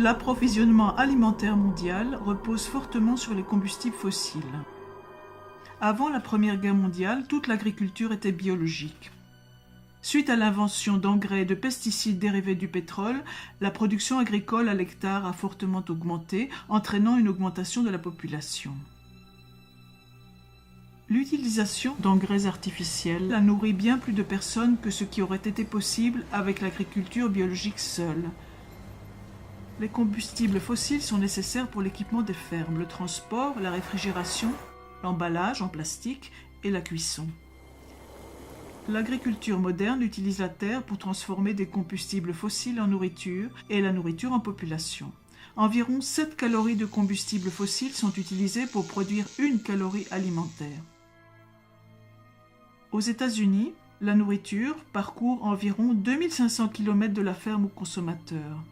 L'approvisionnement alimentaire mondial repose fortement sur les combustibles fossiles. Avant la Première Guerre mondiale, toute l'agriculture était biologique. Suite à l'invention d'engrais et de pesticides dérivés du pétrole, la production agricole à l'hectare a fortement augmenté, entraînant une augmentation de la population. L'utilisation d'engrais artificiels a nourri bien plus de personnes que ce qui aurait été possible avec l'agriculture biologique seule. Les combustibles fossiles sont nécessaires pour l'équipement des fermes, le transport, la réfrigération, l'emballage en plastique et la cuisson. L'agriculture moderne utilise la terre pour transformer des combustibles fossiles en nourriture et la nourriture en population. Environ 7 calories de combustibles fossiles sont utilisées pour produire 1 calorie alimentaire. Aux États-Unis, la nourriture parcourt environ 2500 km de la ferme au consommateur.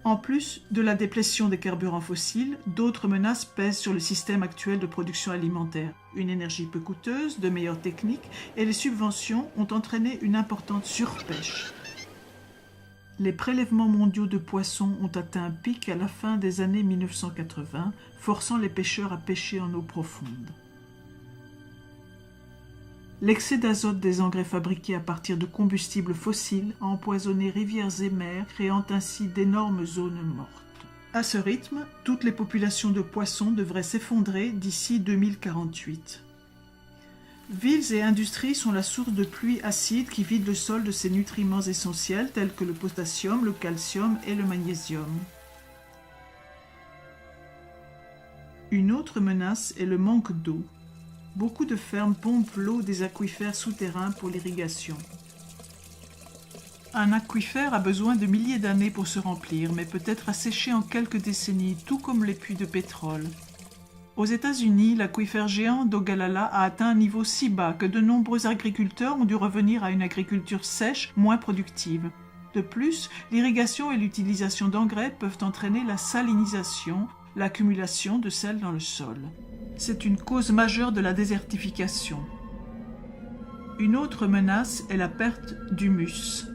En plus de la déplétion des carburants fossiles, d'autres menaces pèsent sur le système actuel de production alimentaire. Une énergie peu coûteuse, de meilleures techniques et les subventions ont entraîné une importante surpêche. Les prélèvements mondiaux de poissons ont atteint un pic à la fin des années 1980, forçant les pêcheurs à pêcher en eau profonde. L'excès d'azote des engrais fabriqués à partir de combustibles fossiles a empoisonné rivières et mers, créant ainsi d'énormes zones mortes. À ce rythme, toutes les populations de poissons devraient s'effondrer d'ici 2048. Villes et industries sont la source de pluies acides qui vident le sol de ses nutriments essentiels tels que le potassium, le calcium et le magnésium. Une autre menace est le manque d'eau. Beaucoup de fermes pompent l'eau des aquifères souterrains pour l'irrigation. Un aquifère a besoin de milliers d'années pour se remplir, mais peut être asséché en quelques décennies, tout comme les puits de pétrole. Aux États-Unis, l'aquifère géant d'Ogallala a atteint un niveau si bas que de nombreux agriculteurs ont dû revenir à une agriculture sèche, moins productive. De plus, l'irrigation et l'utilisation d'engrais peuvent entraîner la salinisation, l'accumulation de sel dans le sol. C'est une cause majeure de la désertification. Une autre menace est la perte d'humus.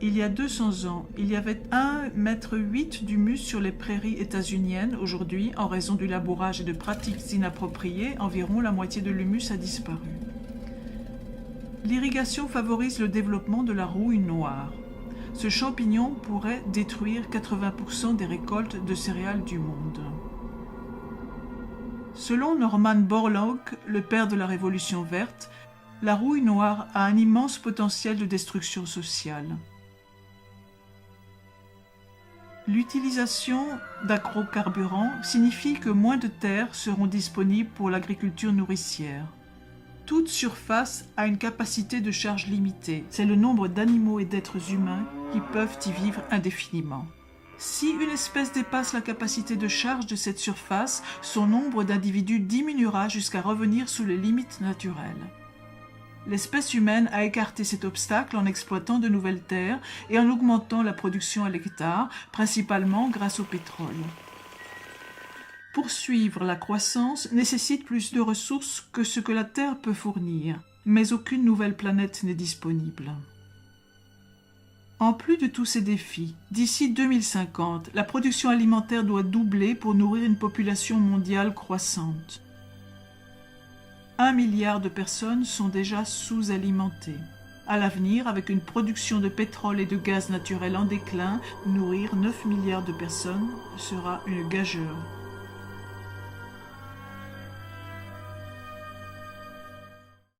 Il y a 200 ans, il y avait 1,8 m d'humus sur les prairies états-uniennes. Aujourd'hui, en raison du labourage et de pratiques inappropriées, environ la moitié de l'humus a disparu. L'irrigation favorise le développement de la rouille noire. Ce champignon pourrait détruire 80% des récoltes de céréales du monde. Selon Norman Borlaug, le père de la Révolution verte, la rouille noire a un immense potentiel de destruction sociale. L'utilisation d'agrocarburants signifie que moins de terres seront disponibles pour l'agriculture nourricière. Toute surface a une capacité de charge limitée. C'est le nombre d'animaux et d'êtres humains qui peuvent y vivre indéfiniment. Si une espèce dépasse la capacité de charge de cette surface, son nombre d'individus diminuera jusqu'à revenir sous les limites naturelles. L'espèce humaine a écarté cet obstacle en exploitant de nouvelles terres et en augmentant la production à l'hectare, principalement grâce au pétrole. Poursuivre la croissance nécessite plus de ressources que ce que la Terre peut fournir, mais aucune nouvelle planète n'est disponible. En plus de tous ces défis, d'ici 2050, la production alimentaire doit doubler pour nourrir une population mondiale croissante. 1 milliard de personnes sont déjà sous-alimentées. À l'avenir, avec une production de pétrole et de gaz naturel en déclin, nourrir 9 milliards de personnes sera une gageure.